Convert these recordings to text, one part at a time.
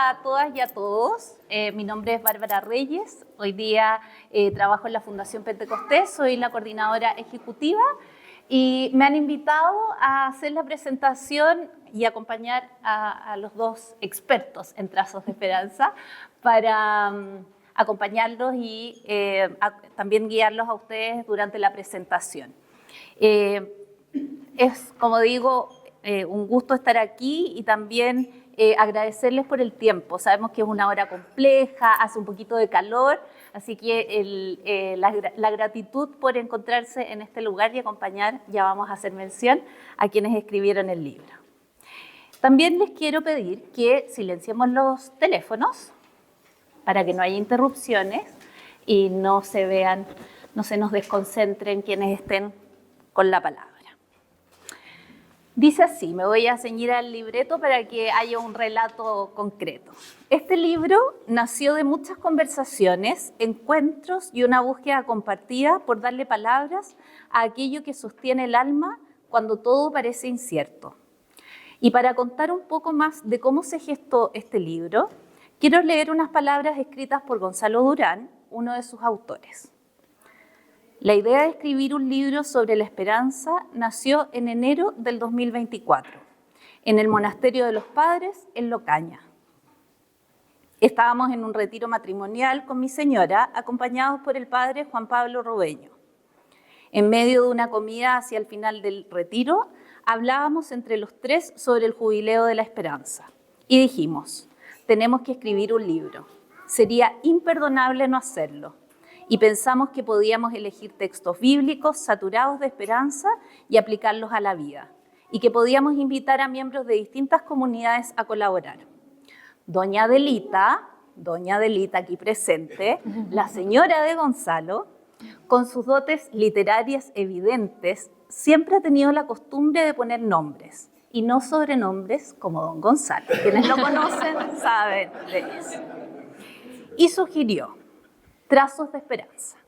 a todas y a todos. Mi nombre es Bárbara Reyes. Hoy día trabajo en la Fundación Pentecostés, soy la coordinadora ejecutiva y me han invitado a hacer la presentación y acompañar a los dos expertos en trazos de esperanza para acompañarlos y también guiarlos a ustedes durante la presentación. Es, como digo, un gusto estar aquí y también agradecerles por el tiempo. Sabemos que es una hora compleja, hace un poquito de calor, así que la gratitud por encontrarse en este lugar y acompañar, ya vamos a hacer mención, a quienes escribieron el libro. También les quiero pedir que silenciemos los teléfonos para que no haya interrupciones y no se nos desconcentren quienes estén con la palabra. Dice así, me voy a ceñir al libreto para que haya un relato concreto. Este libro nació de muchas conversaciones, encuentros y una búsqueda compartida por darle palabras a aquello que sostiene el alma cuando todo parece incierto. Y para contar un poco más de cómo se gestó este libro, quiero leer unas palabras escritas por Gonzalo Durán, uno de sus autores. La idea de escribir un libro sobre la esperanza nació en enero del 2024, en el Monasterio de los Padres, en Locaña. Estábamos en un retiro matrimonial con mi señora, acompañados por el padre Juan Pablo Robeño. En medio de una comida hacia el final del retiro, hablábamos entre los tres sobre el jubileo de la esperanza. Y dijimos, tenemos que escribir un libro. Sería imperdonable no hacerlo. Y pensamos que podíamos elegir textos bíblicos saturados de esperanza y aplicarlos a la vida, y que podíamos invitar a miembros de distintas comunidades a colaborar. Doña Adelita aquí presente, la señora de Gonzalo, con sus dotes literarias evidentes, siempre ha tenido la costumbre de poner nombres, y no sobrenombres como don Gonzalo. Quienes lo conocen saben de eso. Y sugirió trazos de esperanza,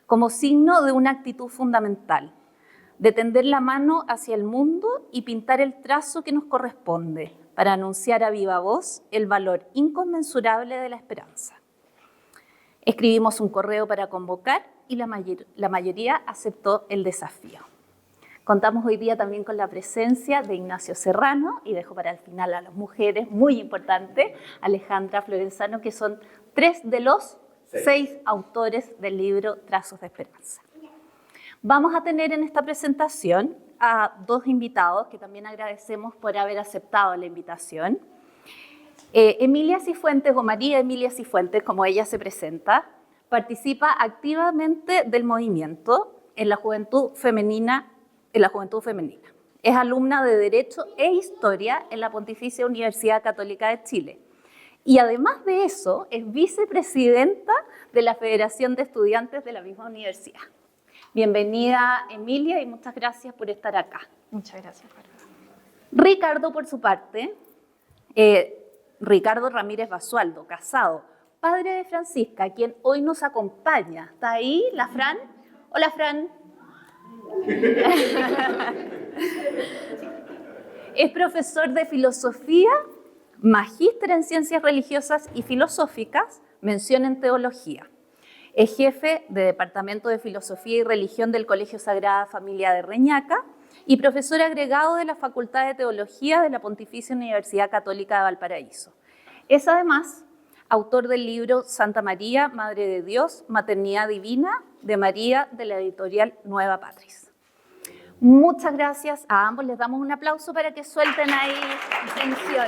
como signo de una actitud fundamental, de tender la mano hacia el mundo y pintar el trazo que nos corresponde para anunciar a viva voz el valor inconmensurable de la esperanza. Escribimos un correo para convocar y la mayoría aceptó el desafío. Contamos hoy día también con la presencia de Ignacio Serrano, y dejo para el final a las mujeres, muy importante, Alejandra Florenzano, que son 3 de los 6 autores del libro Trazos de Esperanza. Vamos a tener en esta presentación a 2 invitados que también agradecemos por haber aceptado la invitación. Emilia Cifuentes, o María Emilia Cifuentes, como ella se presenta, participa activamente del movimiento en la juventud femenina. Es alumna de Derecho e Historia en la Pontificia Universidad Católica de Chile. Y además de eso, es vicepresidenta de la Federación de Estudiantes de la misma universidad. Bienvenida, Emilia, y muchas gracias por estar acá. Muchas gracias, Bárbara. Ricardo, por su parte, Ricardo Ramírez Basualdo, casado, padre de Francisca, quien hoy nos acompaña. ¿Está ahí la Fran? Hola, Fran. Es profesor de filosofía, magíster en ciencias religiosas y filosóficas, mención en teología. Es jefe de Departamento de Filosofía y Religión del Colegio Sagrada Familia de Reñaca y profesor agregado de la Facultad de Teología de la Pontificia Universidad Católica de Valparaíso. Es además autor del libro Santa María, Madre de Dios, Maternidad Divina, de María, de la editorial Nueva Patris. Muchas gracias a ambos. Les damos un aplauso para que suelten ahí tensión.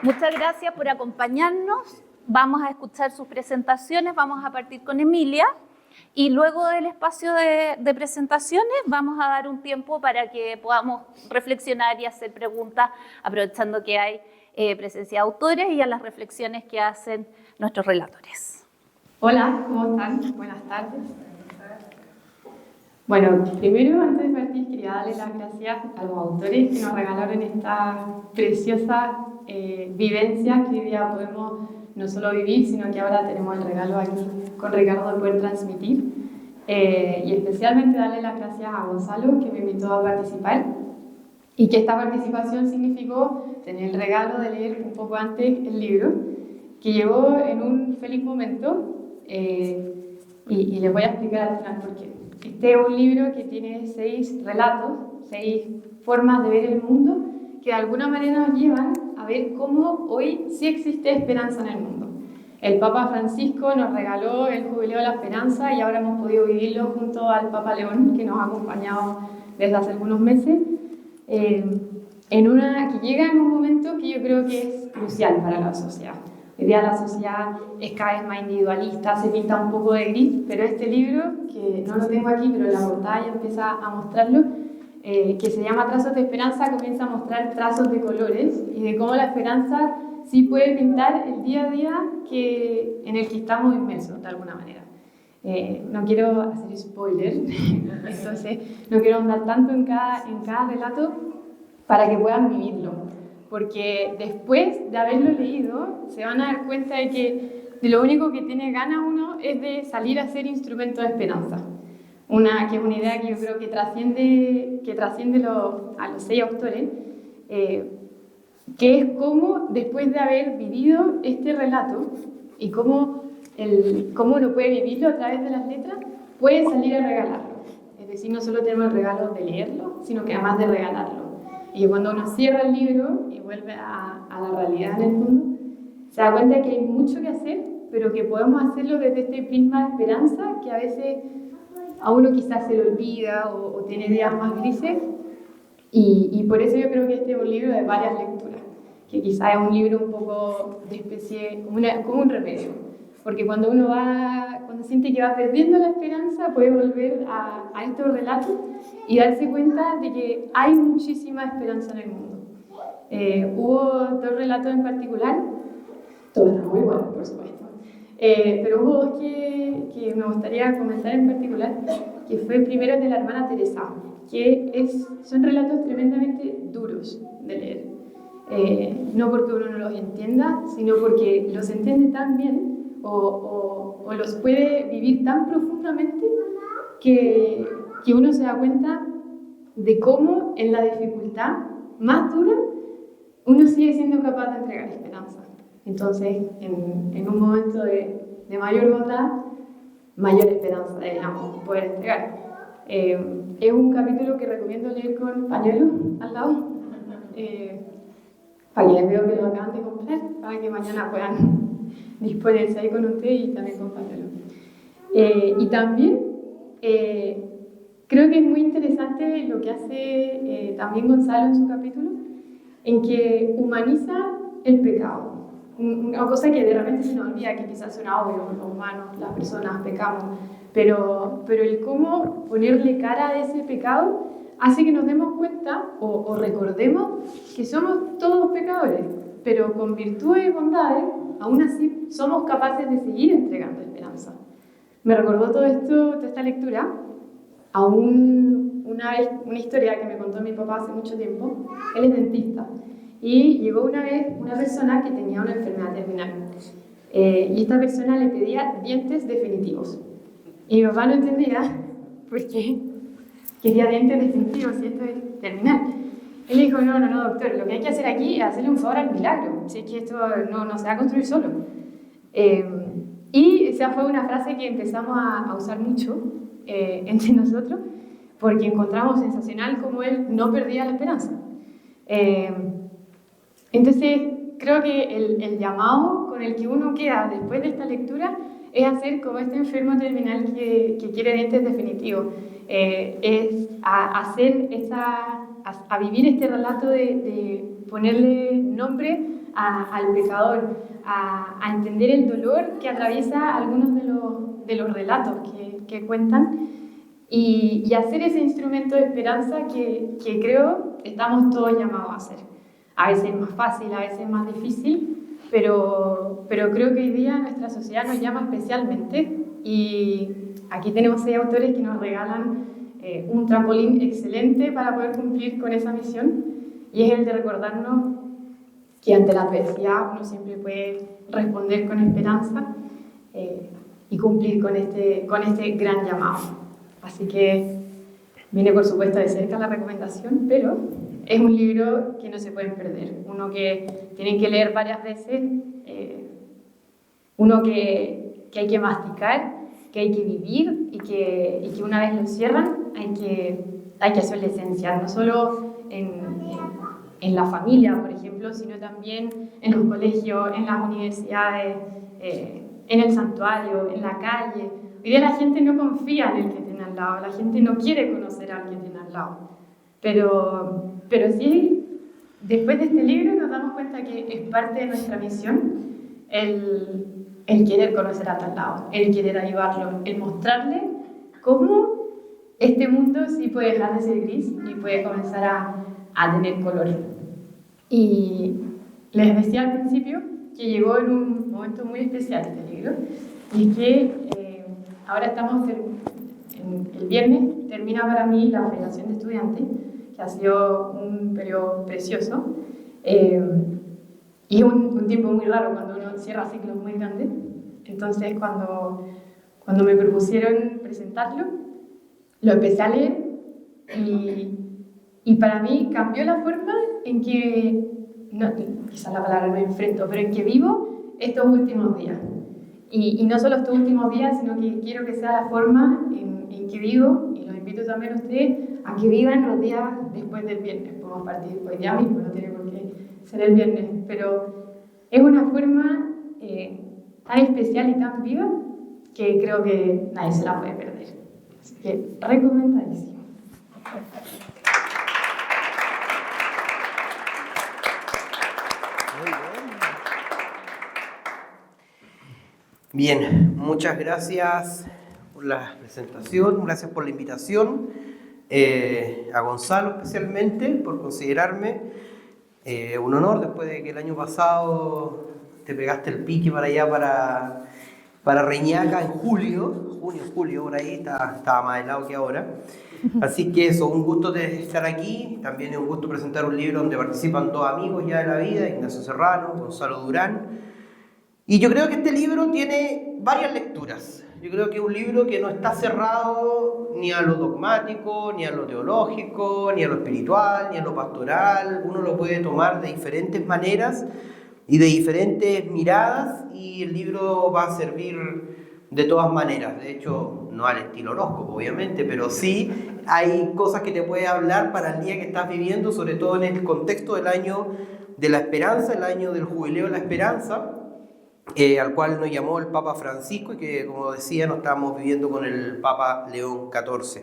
Muchas gracias por acompañarnos. Vamos a escuchar sus presentaciones. Vamos a partir con Emilia. Y luego del espacio de presentaciones vamos a dar un tiempo para que podamos reflexionar y hacer preguntas, aprovechando que hay presencia de autores y a las reflexiones que hacen nuestros relatores. Hola, ¿cómo están? Buenas tardes. Bueno, primero, antes de partir, quería darle las gracias a los autores que nos regalaron esta preciosa vivencia que hoy día podemos no solo vivir, sino que ahora tenemos el regalo aquí con Ricardo de poder transmitir. Y especialmente darle las gracias a Gonzalo, que me invitó a participar. y que esta participación significó tener el regalo de leer un poco antes el libro, que llegó en un feliz momento, y les voy a explicar al final por qué. Este es un libro que tiene 6 relatos, 6 formas de ver el mundo, que de alguna manera nos llevan a ver cómo hoy sí existe esperanza en el mundo. El Papa Francisco nos regaló el Jubileo de la Esperanza y ahora hemos podido vivirlo junto al Papa León, que nos ha acompañado desde hace algunos meses, que llega en un momento que yo creo que es crucial para la sociedad. Hoy día la sociedad es cada vez más individualista, se pinta un poco de gris, pero este libro, que no lo tengo aquí, pero en la portada ya empieza a mostrarlo, que se llama Trazos de Esperanza, comienza a mostrar trazos de colores y de cómo la esperanza sí puede pintar el día a día en el que estamos inmersos, de alguna manera. No quiero hacer spoiler, entonces no quiero andar tanto en cada relato para que puedan vivirlo, porque después de haberlo leído se van a dar cuenta de que de lo único que tiene ganas uno es de salir a ser instrumento de esperanza. Que es una idea que yo creo que trasciende a los 6 autores, que es cómo después de haber vivido este relato y cómo uno puede vivirlo a través de las letras, puede salir a regalarlo. Es decir, no solo tenemos el regalo de leerlo, sino que además de regalarlo. Y cuando uno cierra el libro y vuelve a la realidad en el fondo, se da cuenta que hay mucho que hacer, pero que podemos hacerlo desde este prisma de esperanza que a veces a uno quizás se le olvida o tiene días más grises. Y por eso yo creo que este es un libro de varias lecturas, que quizás es un libro un poco de especie, como un remedio, porque cuando siente que va perdiendo la esperanza, puede volver a estos relatos y darse cuenta de que hay muchísima esperanza en el mundo. Hubo 2 relatos en particular, todos eran muy buenos, por supuesto, pero hubo 2 que me gustaría comentar en particular, que fue el primero de la hermana Teresa, que son relatos tremendamente duros de leer. No porque uno no los entienda, sino porque los entiende tan bien o los puede vivir tan profundamente que uno se da cuenta de cómo en la dificultad más dura uno sigue siendo capaz de entregar esperanza. Entonces, en un momento de mayor bondad, mayor esperanza deberíamos poder entregar. Es un capítulo que recomiendo leer con pañuelo al lado, para que les veo que lo acaban de comprar, para que mañana puedan disponerse ahí con usted y también con pañuelo. Y también creo que es muy interesante lo que hace también Gonzalo en su capítulo, en que humaniza el pecado. Una cosa que de repente se nos olvida, que quizás suena obvio, los humanos, las personas pecamos, pero el cómo ponerle cara a ese pecado hace que nos demos cuenta o recordemos que somos todos pecadores, pero con virtudes y bondades, aún así somos capaces de seguir entregando esperanza. Me recordó toda esta lectura a una historia que me contó mi papá hace mucho tiempo. Él es dentista y llegó una vez una persona que tenía una enfermedad terminal, y esta persona le pedía dientes definitivos y mi papá no entendía por qué quería dientes definitivos si esto es terminal. Él dijo, no, doctor, lo que hay que hacer aquí es hacerle un favor al milagro, si es que esto no se va a construir solo. Y esa fue una frase que empezamos a usar mucho entre nosotros, porque encontramos sensacional cómo él no perdía la esperanza. Entonces, creo que el llamado con el que uno queda después de esta lectura es hacer como este enfermo terminal que quiere dientes definitivos, es a vivir este relato de ponerle nombre al pecador, a entender el dolor que atraviesa algunos de los relatos que cuentan y hacer ese instrumento de esperanza que creo estamos todos llamados a hacer. A veces es más fácil, a veces es más difícil, pero creo que hoy día nuestra sociedad nos llama especialmente y aquí tenemos 6 autores que nos regalan un trampolín excelente para poder cumplir con esa misión y es el de recordarnos que ante la adversidad uno siempre puede responder con esperanza y cumplir con este gran llamado. Así que viene por supuesto de cerca la recomendación, pero es un libro que no se pueden perder, uno que tienen que leer varias veces, uno que hay que masticar, que hay que vivir y que una vez lo cierran hay que hacer la esencia, no solo en la familia, por ejemplo, sino también en los colegios, en las universidades, en el santuario, en la calle. Hoy día la gente no confía en el que tiene al lado, la gente no quiere conocer al que tiene al lado. Pero sí, después de este libro nos damos cuenta que es parte de nuestra misión el querer conocer a tal lado, el querer ayudarlo, el mostrarle cómo este mundo sí puede dejar de ser gris y puede comenzar a tener color. Y les decía al principio que llegó en un momento muy especial este libro, y es que ahora estamos el viernes termina para mí la Federación de Estudiantes, que ha sido un periodo precioso, y un tiempo muy raro cuando uno cierra ciclos muy grandes. Entonces cuando me propusieron presentarlo, lo empecé a leer y para mí cambió la forma en que, no, quizás la palabra no enfrento, pero en que vivo estos últimos días. Y no solo estos últimos días, sino que quiero que sea la forma en que vivo, y los invito también a ustedes a que vivan los días después del viernes. Podemos partir hoy día mismo, no tiene por qué ser el viernes, pero es una forma tan especial y tan viva que creo que nadie se la puede perder. Así que recomendadísimo. Bien, muchas gracias por la presentación, gracias por la invitación, a Gonzalo especialmente por considerarme. Un honor después de que el año pasado te pegaste el pique para allá, para Reñaca en julio, por ahí, estaba más helado que ahora. Así que eso, un gusto de estar aquí. También es un gusto presentar un libro donde participan dos amigos ya de la vida, Ignacio Serrano, Gonzalo Durán. Y yo creo que este libro tiene varias lecturas. Yo creo que es un libro que no está cerrado ni a lo dogmático, ni a lo teológico, ni a lo espiritual, ni a lo pastoral. Uno lo puede tomar de diferentes maneras y de diferentes miradas, y el libro va a servir de todas maneras. De hecho, no al estilo horóscopo, obviamente, pero sí hay cosas que te puede hablar para el día que estás viviendo, sobre todo en el contexto del año de la esperanza, el año del jubileo de la esperanza, al cual nos llamó el Papa Francisco, y que, como decía, nos estamos viviendo con el Papa León XIV.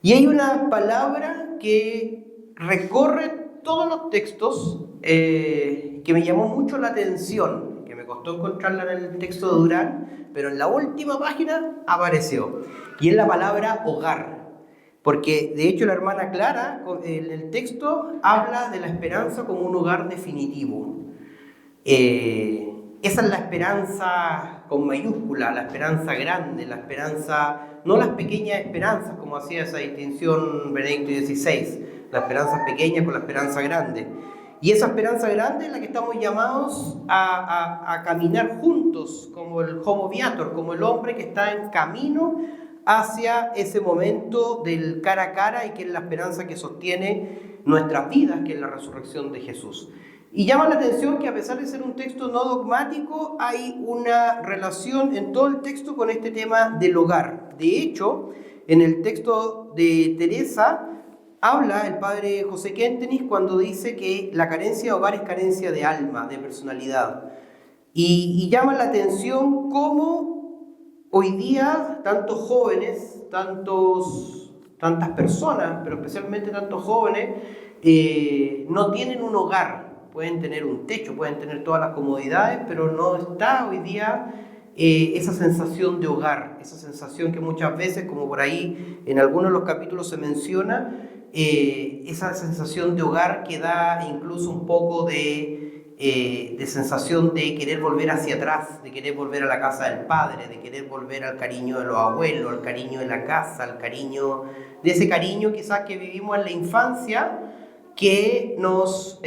Y hay una palabra que recorre todos los textos que me llamó mucho la atención, que me costó encontrarla en el texto de Durán, pero en la última página apareció, y es la palabra hogar. Porque de hecho la hermana Clara en el texto habla de la esperanza como un hogar definitivo. Esa es la esperanza con mayúscula, la esperanza grande, la esperanza, no las pequeñas esperanzas, como hacía esa distinción Benedicto XVI, la esperanza pequeña con la esperanza grande. Y esa esperanza grande es la que estamos llamados a caminar juntos, como el Homo Viator, como el hombre que está en camino hacia ese momento del cara a cara, y que es la esperanza que sostiene nuestras vidas, que es la resurrección de Jesús. Y llama la atención que, a pesar de ser un texto no dogmático, hay una relación en todo el texto con este tema del hogar. De hecho, en el texto de Teresa habla el padre José Kentenich cuando dice que la carencia de hogar es carencia de alma, de personalidad. Y llama la atención cómo hoy día tantos jóvenes, tantas personas, pero especialmente tantos jóvenes, no tienen un hogar. Pueden tener un techo, pueden tener todas las comodidades, pero no está hoy día esa sensación de hogar, esa sensación que muchas veces, como por ahí en algunos de los capítulos se menciona, esa sensación de hogar que da incluso un poco de sensación de querer volver hacia atrás, de querer volver a la casa del padre, de querer volver al cariño de los abuelos, al cariño de la casa, al cariño, de ese cariño quizás que vivimos en la infancia, que nos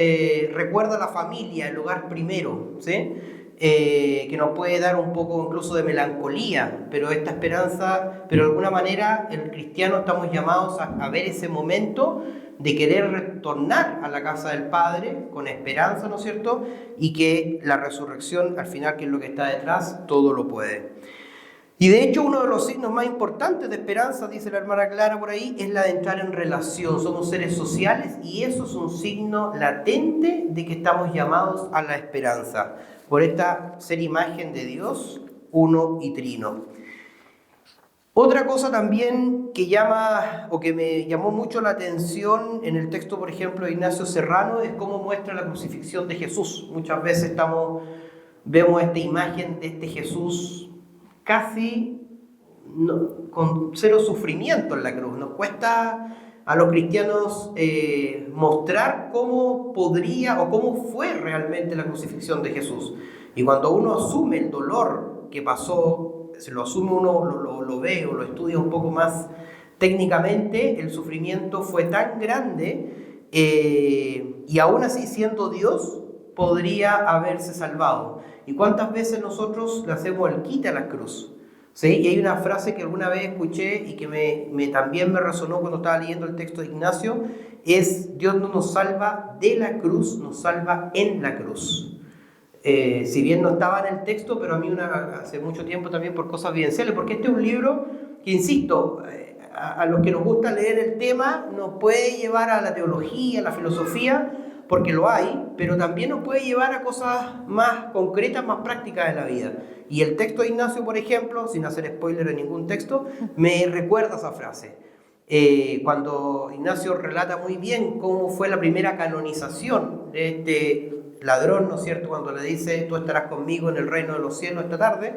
recuerda a la familia, el hogar primero, ¿sí? que nos puede dar un poco incluso de melancolía, pero esta esperanza, pero de alguna manera el cristiano estamos llamados a ver ese momento de querer retornar a la casa del Padre con esperanza, ¿no es cierto? Y que la resurrección, al final, que es lo que está detrás, todo lo puede. Y de hecho, uno de los signos más importantes de esperanza, dice la hermana Clara por ahí, es la de entrar en relación. Somos seres sociales y eso es un signo latente de que estamos llamados a la esperanza, por esta ser imagen de Dios, uno y trino. Otra cosa también que llama o que me llamó mucho la atención en el texto, por ejemplo, de Ignacio Serrano, es cómo muestra la crucifixión de Jesús. Muchas veces vemos esta imagen de este Jesús casi con cero sufrimiento en la cruz. Nos cuesta a los cristianos mostrar cómo podría o cómo fue realmente la crucifixión de Jesús. Y cuando uno asume el dolor que pasó, se lo asume uno, lo ve o lo estudia un poco más técnicamente, el sufrimiento fue tan grande y aún así, siendo Dios, podría haberse salvado. ¿Y cuántas veces nosotros le hacemos el quite a la cruz? ¿Sí? Y hay una frase que alguna vez escuché y que también me resonó cuando estaba leyendo el texto de Ignacio, es: Dios no nos salva de la cruz, nos salva en la cruz. Si bien no estaba en el texto, pero a mí hace mucho tiempo también por cosas vivenciales, porque este es un libro que, insisto, a los que nos gusta leer el tema, nos puede llevar a la teología, a la filosofía, porque lo hay, pero también nos puede llevar a cosas más concretas, más prácticas de la vida. Y el texto de Ignacio, por ejemplo, sin hacer spoiler de ningún texto, me recuerda esa frase. Cuando Ignacio relata muy bien cómo fue la primera canonización de este ladrón, ¿no es cierto?, cuando le dice: tú estarás conmigo en el reino de los cielos esta tarde,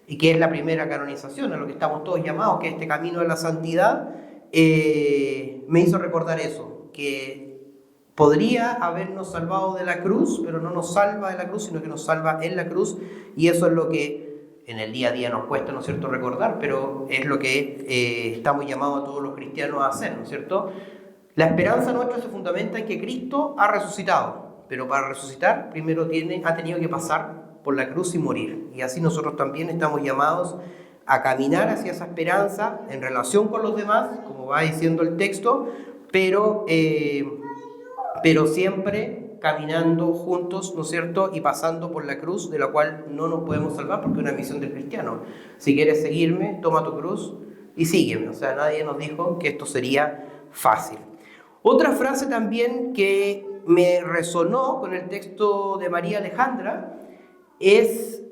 y que es la primera canonización, a lo que estamos todos llamados, que es este camino de la santidad, me hizo recordar eso, que podría habernos salvado de la cruz, pero no nos salva de la cruz, sino que nos salva en la cruz, y eso es lo que en el día a día nos cuesta, ¿no es cierto?, recordar, pero es lo que estamos llamados a todos los cristianos a hacer, ¿no es cierto? La esperanza nuestra se fundamenta en que Cristo ha resucitado, pero para resucitar primero ha tenido que pasar por la cruz y morir. Y así nosotros también estamos llamados a caminar hacia esa esperanza en relación con los demás, como va diciendo el texto, pero siempre caminando juntos, ¿no es cierto?, y pasando por la cruz, de la cual no nos podemos salvar, porque es una misión del cristiano. Si quieres seguirme, toma tu cruz y sígueme. O sea, nadie nos dijo que esto sería fácil. Otra frase también que me resonó con el texto de María Alejandra es,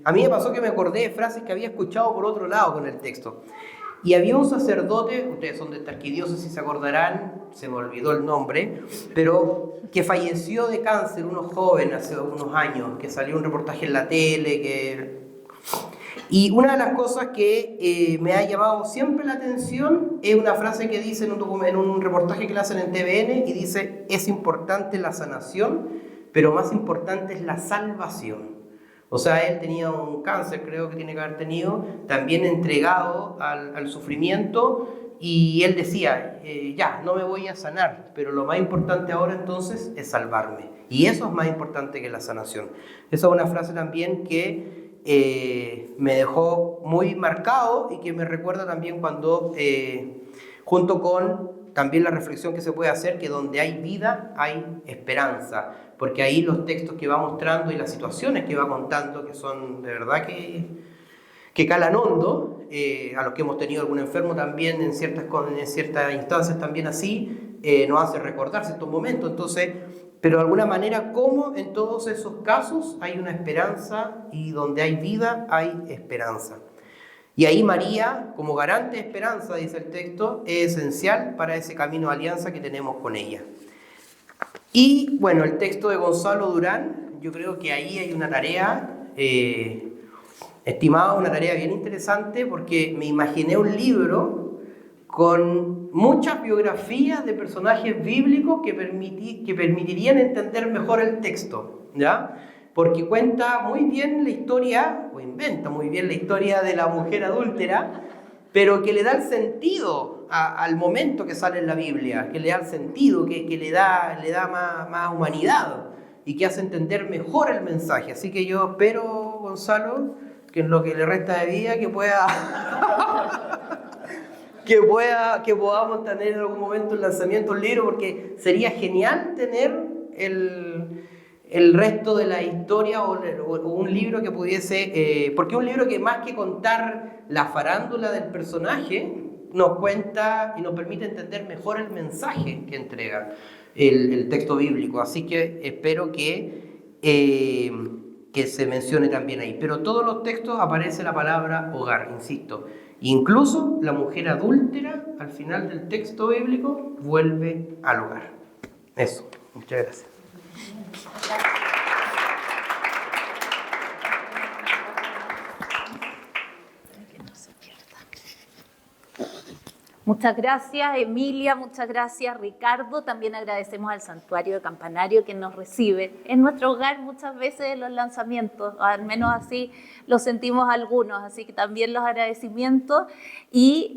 a mí me pasó que me acordé de frases que había escuchado por otro lado con el texto. Y había un sacerdote, ustedes son de esta arquidiócesis, se acordarán, se me olvidó el nombre, pero que falleció de cáncer, uno joven, hace unos años, que salió un reportaje en la tele, Y una de las cosas que me ha llamado siempre la atención es una frase que dice en un reportaje que le hacen en TVN, y dice: es importante la sanación, pero más importante es la salvación. O sea, él tenía un cáncer, creo que tiene que haber tenido, también entregado al sufrimiento, y él decía: ya, no me voy a sanar, pero lo más importante ahora entonces es salvarme. Y eso es más importante que la sanación. Esa es una frase también que me dejó muy marcado y que me recuerda también cuando, junto con también la reflexión que se puede hacer, que donde hay vida hay esperanza, porque ahí los textos que va mostrando y las situaciones que va contando, que son de verdad que calan hondo, a los que hemos tenido algún enfermo también en ciertas instancias también así, nos hace recordar ciertos momentos. Entonces, pero de alguna manera, como en todos esos casos hay una esperanza, y donde hay vida hay esperanza. Y ahí María, como garante de esperanza, dice el texto, es esencial para ese camino de alianza que tenemos con ella. Y bueno, el texto de Gonzalo Durán, yo creo que ahí hay una tarea, estimado, una tarea bien interesante, porque me imaginé un libro con muchas biografías de personajes bíblicos que permitirían entender mejor el texto, ¿ya? Porque cuenta muy bien la historia, o inventa muy bien la historia de la mujer adúltera, pero que le da el sentido al momento que sale en la Biblia, que le da el sentido, que le da más humanidad. y que hace entender mejor el mensaje. Así que yo espero, Gonzalo, que en lo que le resta de vida, que podamos tener en algún momento el lanzamiento del libro, porque sería genial tener el resto de la historia o un libro que pudiese, porque un libro que más que contar la farándula del personaje, nos cuenta y nos permite entender mejor el mensaje que entrega el texto bíblico. Así que espero que se mencione también ahí. Pero todos los textos aparece la palabra hogar, insisto. Incluso la mujer adúltera, al final del texto bíblico, vuelve al hogar. Eso. Muchas gracias. Muchas gracias, Emilia, muchas gracias, Ricardo. También agradecemos al Santuario de Campanario que nos recibe en nuestro hogar muchas veces en los lanzamientos, al menos así lo sentimos algunos, así que también los agradecimientos. Y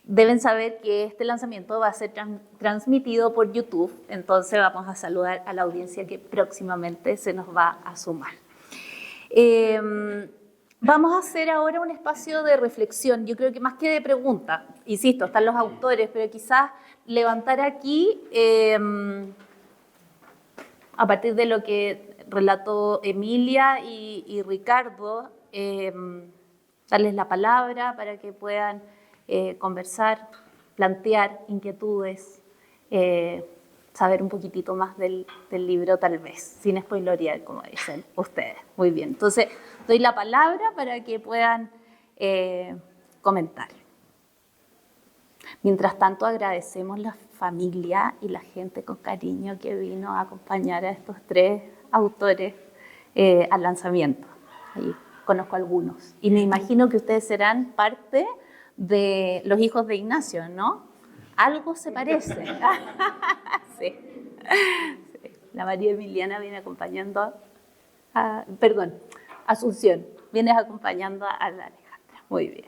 deben saber que este lanzamiento va a ser transmitido por YouTube, entonces vamos a saludar a la audiencia que próximamente se nos va a sumar. Vamos a hacer ahora un espacio de reflexión, yo creo que más que de preguntas, insisto, están los autores, pero quizás levantar aquí, a partir de lo que relató Emilia y Ricardo, darles la palabra para que puedan conversar, plantear inquietudes, saber un poquitito más del libro tal vez, sin spoilerear, como dicen ustedes. Muy bien, entonces doy la palabra para que puedan comentar. Mientras tanto, agradecemos la familia y la gente con cariño que vino a acompañar a estos tres autores al lanzamiento. Ahí conozco algunos. Y me imagino que ustedes serán parte de los hijos de Ignacio, ¿no? Algo se parece. Sí. Sí. La María Emiliana viene acompañando Asunción, vienes acompañando a la Alejandra. Muy bien.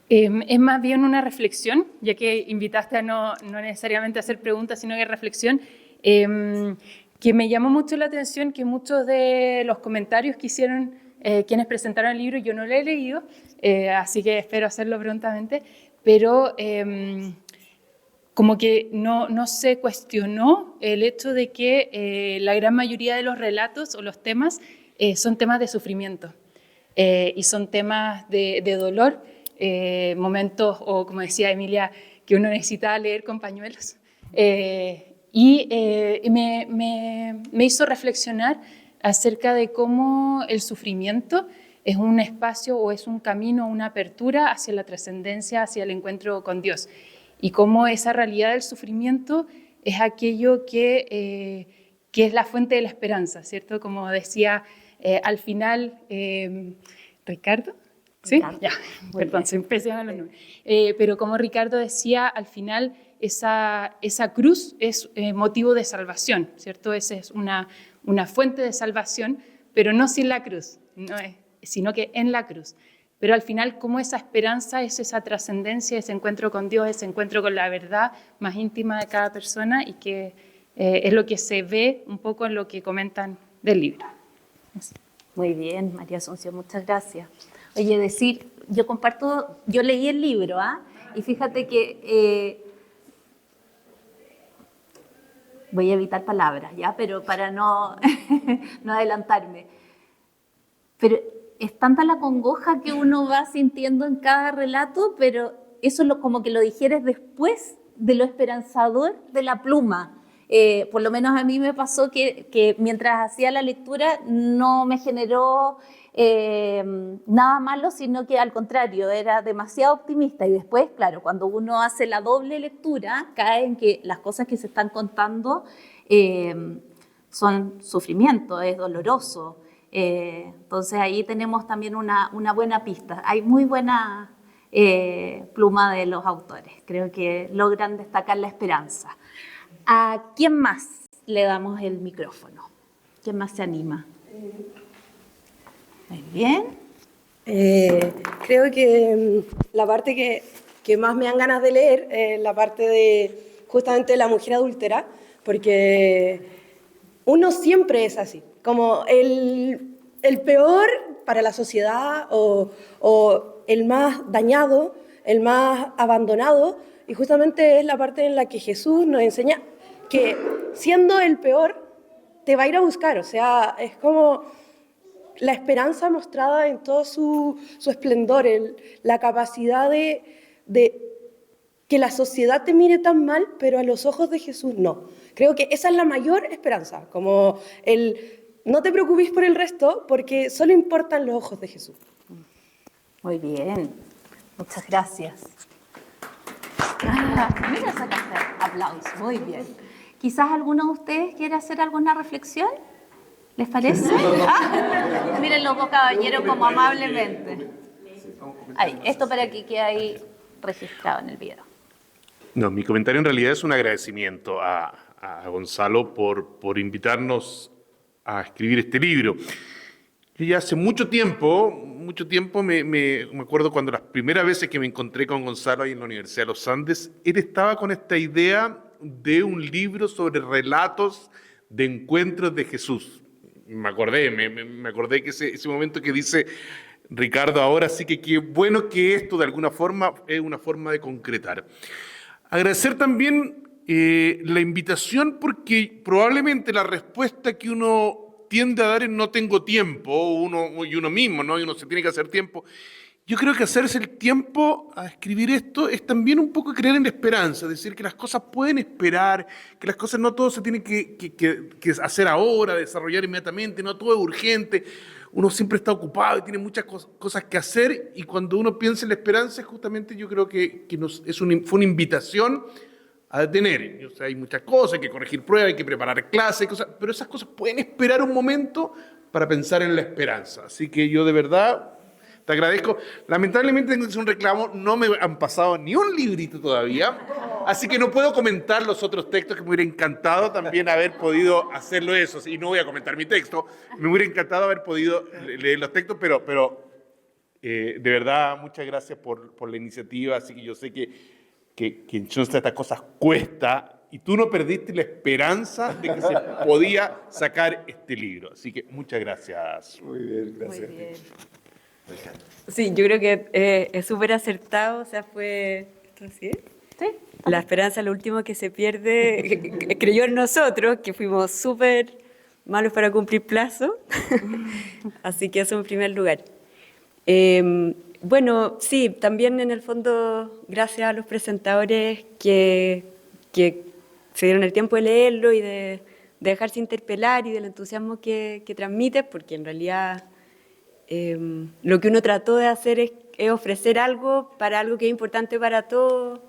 Es más bien una reflexión, ya que invitaste a no necesariamente a hacer preguntas, sino que reflexión, que me llamó mucho la atención que muchos de los comentarios que hicieron quienes presentaron el libro, yo no lo he leído, así que espero hacerlo prontamente, pero como que no se cuestionó el hecho de que la gran mayoría de los relatos o los temas son temas de sufrimiento y son temas de dolor, momentos, o como decía Emilia, que uno necesita leer con pañuelos. Y me hizo reflexionar acerca de cómo el sufrimiento es un espacio o es un camino, una apertura hacia la trascendencia, hacia el encuentro con Dios. Y cómo esa realidad del sufrimiento es aquello que es la fuente de la esperanza, ¿cierto? Como decía al final, ¿Ricardo? ¿Sí? Ricardo. Ya, perdón, se empezaron los nombres. Pero como Ricardo decía, al final esa cruz es motivo de salvación, ¿cierto? Esa es una fuente de salvación, pero no sin la cruz, sino que en la cruz. Pero al final, como esa esperanza es esa trascendencia, ese encuentro con Dios, ese encuentro con la verdad más íntima de cada persona y que es lo que se ve un poco en lo que comentan del libro. Muy bien, María Asunción, muchas gracias. Oye, yo leí el libro, y fíjate que voy a evitar palabras, ¿ya? Pero para no adelantarme. Pero es tanta la congoja que uno va sintiendo en cada relato, pero eso como que lo digieres después de lo esperanzador de la pluma. Por lo menos a mí me pasó que mientras hacía la lectura no me generó nada malo, sino que al contrario, era demasiado optimista. Y después, claro, cuando uno hace la doble lectura, cae en que las cosas que se están contando son sufrimiento, es doloroso. Entonces ahí tenemos también una buena pista. Hay muy buena pluma de los autores. Creo que logran destacar la esperanza. ¿A quién más le damos el micrófono? ¿Quién más se anima? Muy bien. Creo que la parte que más me dan ganas de leer es la parte de justamente la mujer adúltera, porque uno siempre es así, como el peor para la sociedad o el más dañado, el más abandonado, y justamente es la parte en la que Jesús nos enseña que siendo el peor te va a ir a buscar, o sea, es como la esperanza mostrada en todo su esplendor, la capacidad de que la sociedad te mire tan mal, pero a los ojos de Jesús no. Creo que esa es la mayor esperanza, como no te preocupes por el resto, porque solo importan los ojos de Jesús. Muy bien, muchas gracias. Mira, sacaste aplausos, muy bien. Quizás alguno de ustedes quiera hacer alguna reflexión, ¿les parece? Miren los dos caballeros como amablemente. Ahí, esto para que quede ahí registrado en el video. No, mi comentario en realidad es un agradecimiento a Gonzalo por invitarnos a escribir este libro. Yo ya hace mucho tiempo me acuerdo cuando las primeras veces que me encontré con Gonzalo ahí en la Universidad de los Andes, él estaba con esta idea de un libro sobre relatos de encuentros de Jesús. Me acordé que ese momento que dice Ricardo ahora, sí que qué bueno que esto de alguna forma es una forma de concretar. Agradecer también la invitación, porque probablemente la respuesta que uno tiende a dar es no tengo tiempo, uno mismo, ¿no? Y uno se tiene que hacer tiempo. Yo creo que hacerse el tiempo a escribir esto es también un poco creer en la esperanza, es decir, que las cosas pueden esperar, que las cosas no todo se tienen que hacer ahora, desarrollar inmediatamente, no todo es urgente. Uno siempre está ocupado y tiene muchas cosas que hacer, y cuando uno piensa en la esperanza, justamente yo creo que fue una invitación a detener. O sea, hay muchas cosas, hay que corregir pruebas, hay que preparar clases, pero esas cosas pueden esperar un momento para pensar en la esperanza. Así que yo de verdad te agradezco. Lamentablemente tengo que hacer un reclamo, no me han pasado ni un librito todavía, así que no puedo comentar los otros textos, que me hubiera encantado también haber podido hacerlo eso. Y no voy a comentar mi texto, me hubiera encantado haber podido leer los textos, pero de verdad muchas gracias por la iniciativa. Así que yo sé que estas cosas cuesta, y tú no perdiste la esperanza de que se podía sacar este libro. Así que muchas gracias. Muy bien, gracias. Muy bien. Sí, yo creo que es súper acertado, o sea, fue... ¿Esto así es? ¿Sí? La esperanza, lo último que se pierde, creyó en nosotros, que fuimos súper malos para cumplir plazo, así que eso en primer lugar. Bueno, sí, también en el fondo, gracias a los presentadores que se dieron el tiempo de leerlo y de dejarse interpelar, y del entusiasmo que transmite, porque en realidad lo que uno trató de hacer es ofrecer algo para algo que es importante para todos,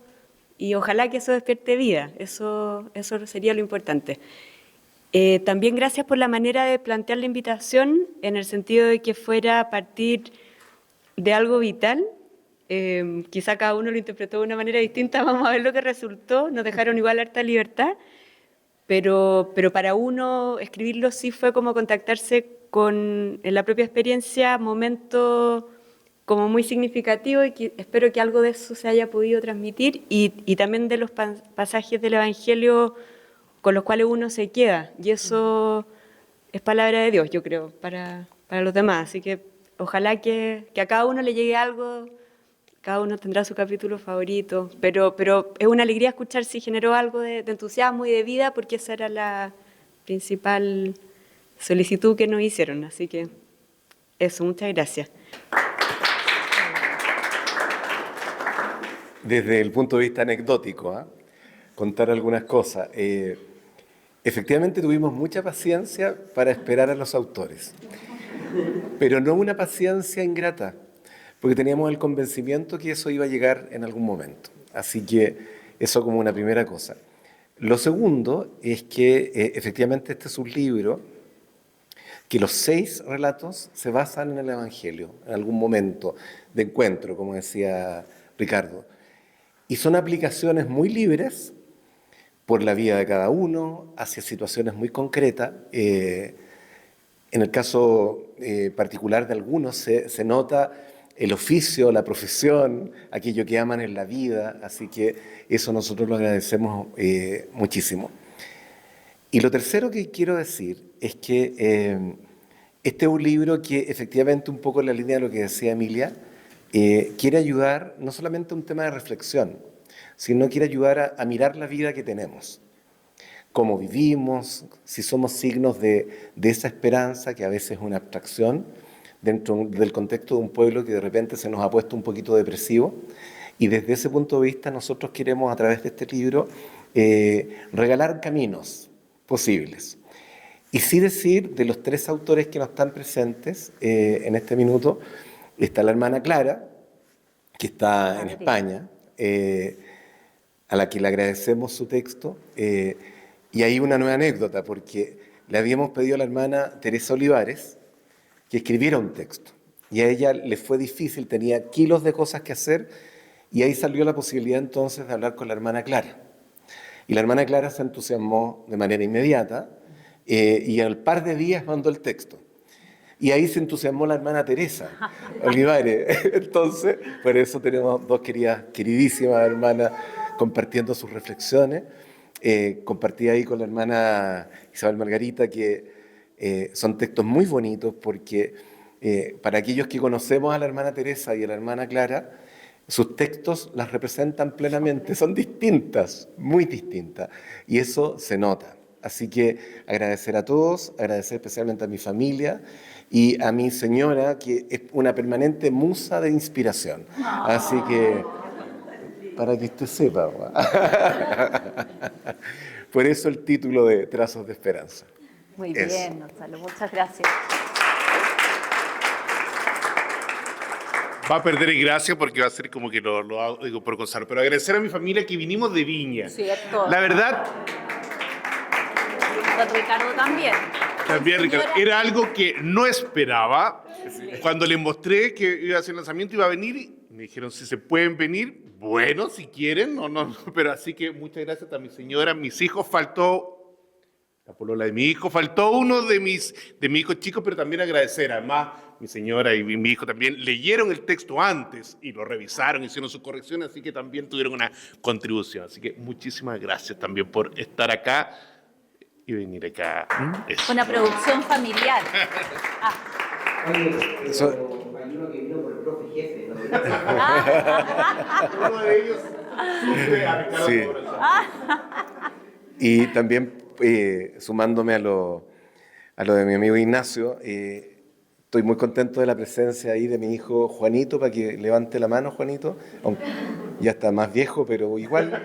y ojalá que eso despierte vida, eso sería lo importante. También gracias por la manera de plantear la invitación, en el sentido de que fuera a partir de algo vital. Quizá cada uno lo interpretó de una manera distinta, vamos a ver lo que resultó, nos dejaron igual harta libertad, pero para uno escribirlo sí fue como contactarse con, en la propia experiencia, momentos como muy significativos, y que espero que algo de eso se haya podido transmitir, y también de los pasajes del Evangelio con los cuales uno se queda, y eso es palabra de Dios, yo creo, para los demás. Así que ojalá que a cada uno le llegue algo, cada uno tendrá su capítulo favorito, pero es una alegría escuchar si generó algo de entusiasmo y de vida, porque esa era la principal solicitud que nos hicieron. Así que eso, muchas gracias. Desde el punto de vista anecdótico, contar algunas cosas. Efectivamente tuvimos mucha paciencia para esperar a los autores, pero no una paciencia ingrata, porque teníamos el convencimiento que eso iba a llegar en algún momento. Así que eso como una primera cosa. Lo segundo es que efectivamente este es un libro que los 6 relatos se basan en el Evangelio, en algún momento de encuentro, como decía Ricardo. Y son aplicaciones muy libres por la vida de cada uno, hacia situaciones muy concretas. En el caso particular de algunos se nota el oficio, la profesión, aquello que aman en la vida, así que eso nosotros lo agradecemos muchísimo. Y lo tercero que quiero decir es que este es un libro que efectivamente, un poco en la línea de lo que decía Emilia, quiere ayudar no solamente a un tema de reflexión, sino quiere ayudar a mirar la vida que tenemos, cómo vivimos, si somos signos de esa esperanza que a veces es una abstracción dentro del contexto de un pueblo que de repente se nos ha puesto un poquito depresivo. Y desde ese punto de vista nosotros queremos, a través de este libro, regalar caminos posibles. Y sí decir, de los 3 autores que no están presentes en este minuto, está la hermana Clara, que está en España, a la que le agradecemos su texto. Y hay una nueva anécdota, porque le habíamos pedido a la hermana Teresa Olivares que escribiera un texto. Y a ella le fue difícil, tenía kilos de cosas que hacer, y ahí salió la posibilidad entonces de hablar con la hermana Clara. Y la hermana Clara se entusiasmó de manera inmediata, y al par de días mandó el texto. Y ahí se entusiasmó la hermana Teresa Olivares. Entonces, por eso tenemos 2 queridísimas hermanas compartiendo sus reflexiones. Compartí ahí con la hermana Isabel Margarita, que son textos muy bonitos, porque para aquellos que conocemos a la hermana Teresa y a la hermana Clara, sus textos las representan plenamente, son distintas, muy distintas, y eso se nota. Así que agradecer a todos, agradecer especialmente a mi familia y a mi señora, que es una permanente musa de inspiración. Así que, para que usted sepa, por eso el título de Trazos de Esperanza. Muy bien, Gonzalo, muchas gracias. Va a perder en gracia porque va a ser como que lo hago, digo, por Gonzalo. Pero agradecer a mi familia que vinimos de Viña. Cierto. La verdad... Don Ricardo también. También, Ricardo. Era algo que no esperaba. Cuando les mostré que iba a hacer el lanzamiento, iba a venir, me dijeron si se pueden venir. Bueno, si quieren, no, pero así que muchas gracias a mi señora, mis hijos, faltó la polola de mi hijo, faltó uno de mis hijos chicos, pero también agradecer, además, mi señora y mi hijo también leyeron el texto antes y lo revisaron, hicieron sus correcciones, así que también tuvieron una contribución. Así que muchísimas gracias también por estar acá y venir acá. Eso. Una producción familiar. Eso, Hay uno que vino por el profe jefe, ¿no? Uno de ellos sufre a Ricardo. sí. Y también, sumándome a lo de mi amigo Ignacio, estoy muy contento de la presencia ahí de mi hijo Juanito, para que levante la mano, Juanito. Ya está más viejo, pero igual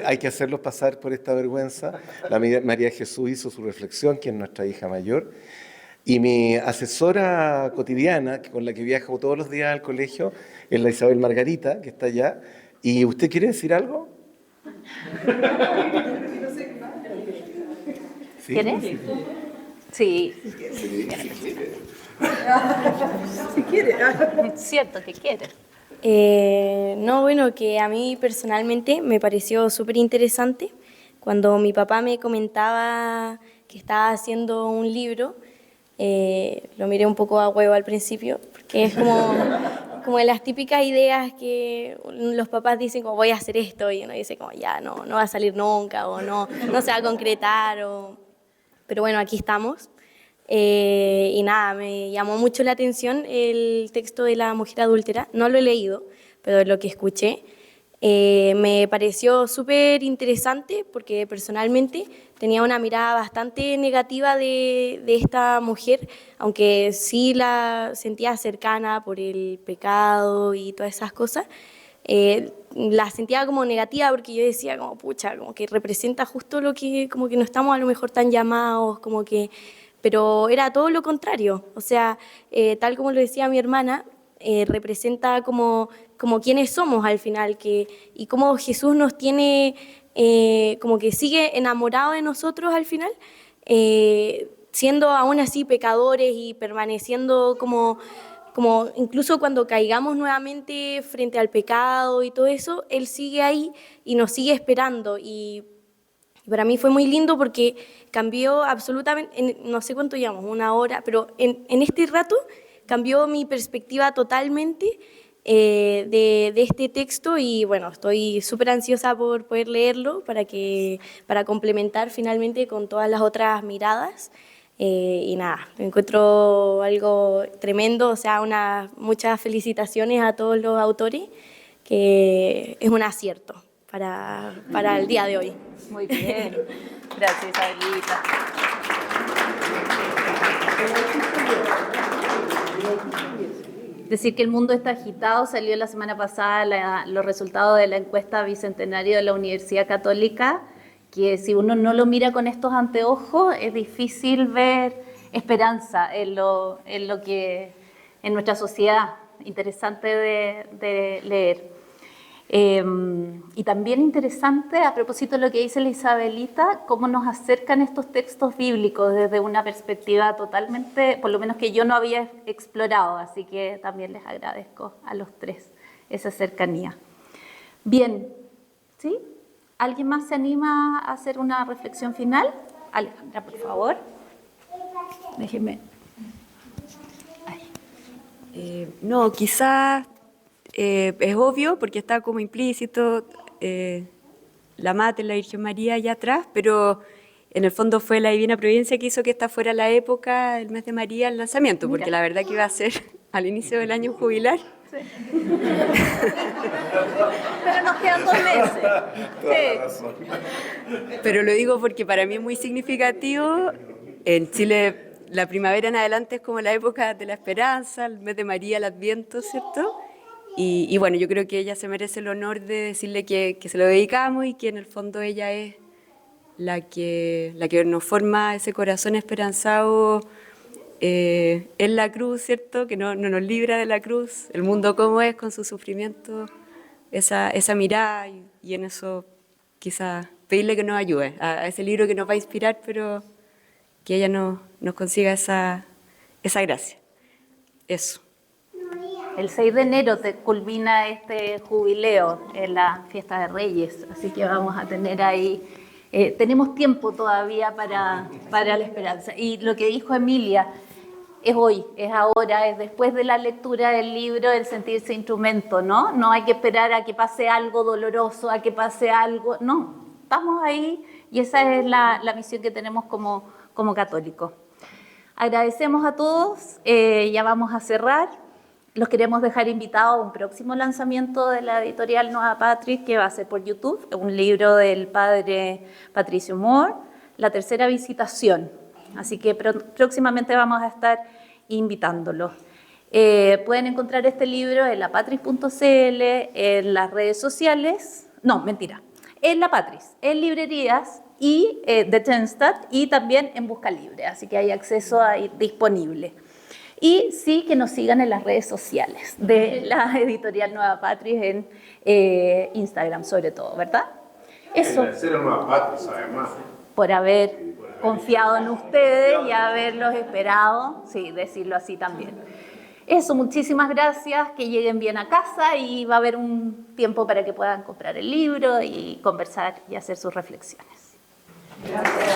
hay que hacerlos pasar por esta vergüenza. La María Jesús hizo su reflexión, que es nuestra hija mayor. Y mi asesora cotidiana, con la que viajo todos los días al colegio, es la Isabel Margarita, que está allá. ¿Y usted quiere decir algo? ¿Sí? ¿Quieres? Sí. Si quiere. Cierto que quieres. No, bueno, que a mí personalmente me pareció súper interesante cuando mi papá me comentaba que estaba haciendo un libro. Lo miré un poco a huevo al principio, porque es como de las típicas ideas que los papás dicen como voy a hacer esto, y uno dice como ya no va a salir nunca, o no se va a concretar, pero bueno, aquí estamos. Y nada, me llamó mucho la atención el texto de La mujer adúltera. No lo he leído, pero lo que escuché me pareció súper interesante, porque personalmente tenía una mirada bastante negativa de esta mujer, aunque sí la sentía cercana por el pecado y todas esas cosas. La sentía como negativa, porque yo decía como pucha, como que representa justo lo que como que no estamos a lo mejor tan llamados, como que... Pero era todo lo contrario, o sea, tal como lo decía mi hermana, representa como quienes somos al final, y cómo Jesús nos tiene, como que sigue enamorado de nosotros al final, siendo aún así pecadores y permaneciendo como incluso cuando caigamos nuevamente frente al pecado y todo eso, Él sigue ahí y nos sigue esperando. Y para mí fue muy lindo porque cambió absolutamente, no sé cuánto llevamos, 1 hora, pero en este rato cambió mi perspectiva totalmente de este texto y bueno, estoy súper ansiosa por poder leerlo para complementar finalmente con todas las otras miradas. Y nada, me encuentro algo tremendo, o sea, muchas felicitaciones a todos los autores, que es un acierto para el día de hoy. Muy bien. Gracias, Isabelita. Decir que el mundo está agitado, salió la semana pasada los resultados de la encuesta bicentenario de la Universidad Católica, que si uno no lo mira con estos anteojos es difícil ver esperanza en nuestra sociedad. Interesante de leer. Y también interesante, a propósito de lo que dice la Isabelita, cómo nos acercan estos textos bíblicos desde una perspectiva totalmente, por lo menos que yo no había explorado, así que también les agradezco a los tres esa cercanía. Bien, ¿sí? ¿Alguien más se anima a hacer una reflexión final? Alejandra, por favor. Déjeme. No, quizás es obvio porque está como implícito la Mater, la Virgen María allá atrás, pero en el fondo fue la Divina Providencia que hizo que esta fuera la época, el mes de María, el lanzamiento, porque la verdad que iba a ser al inicio del año jubilar. Sí. Pero nos quedan 2 meses. Sí. Pero lo digo porque para mí es muy significativo. En Chile la primavera en adelante es como la época de la esperanza, el mes de María, el Adviento, ¿cierto? Y bueno, yo creo que ella se merece el honor de decirle que se lo dedicamos y que en el fondo ella es la que nos forma ese corazón esperanzado en la cruz, ¿cierto? Que no nos libra de la cruz, el mundo como es con su sufrimiento, esa mirada y en eso quizá pedirle que nos ayude a ese libro que nos va a inspirar, pero que ella nos consiga esa gracia. Eso. El 6 de enero culmina este jubileo en la fiesta de Reyes, así que vamos a tener ahí, tenemos tiempo todavía para la esperanza. Y lo que dijo Emilia, es hoy, es ahora, es después de la lectura del libro, el sentirse instrumento, ¿no? No hay que esperar a que pase algo doloroso, a que pase algo, no, estamos ahí y esa es la misión que tenemos como católicos. Agradecemos a todos, ya vamos a cerrar. Los queremos dejar invitados a un próximo lanzamiento de la editorial Nueva Patria, que va a ser por YouTube, un libro del padre Patricio Moore, La tercera visitación. Así que próximamente vamos a estar invitándolos. Pueden encontrar este libro en lapatris.cl, en las redes sociales, no, mentira, en La Patris, en librerías y de Tenstadt y también en Busca Libre, así que hay acceso ahí disponible. Y sí que nos sigan en las redes sociales de la editorial Nueva Patria en Instagram sobre todo, ¿verdad? Eso. Agradecer a Nueva Patria, además. Por haber confiado en ustedes y haberlos esperado, sí, decirlo así también. Eso, muchísimas gracias, que lleguen bien a casa y va a haber un tiempo para que puedan comprar el libro y conversar y hacer sus reflexiones. Gracias.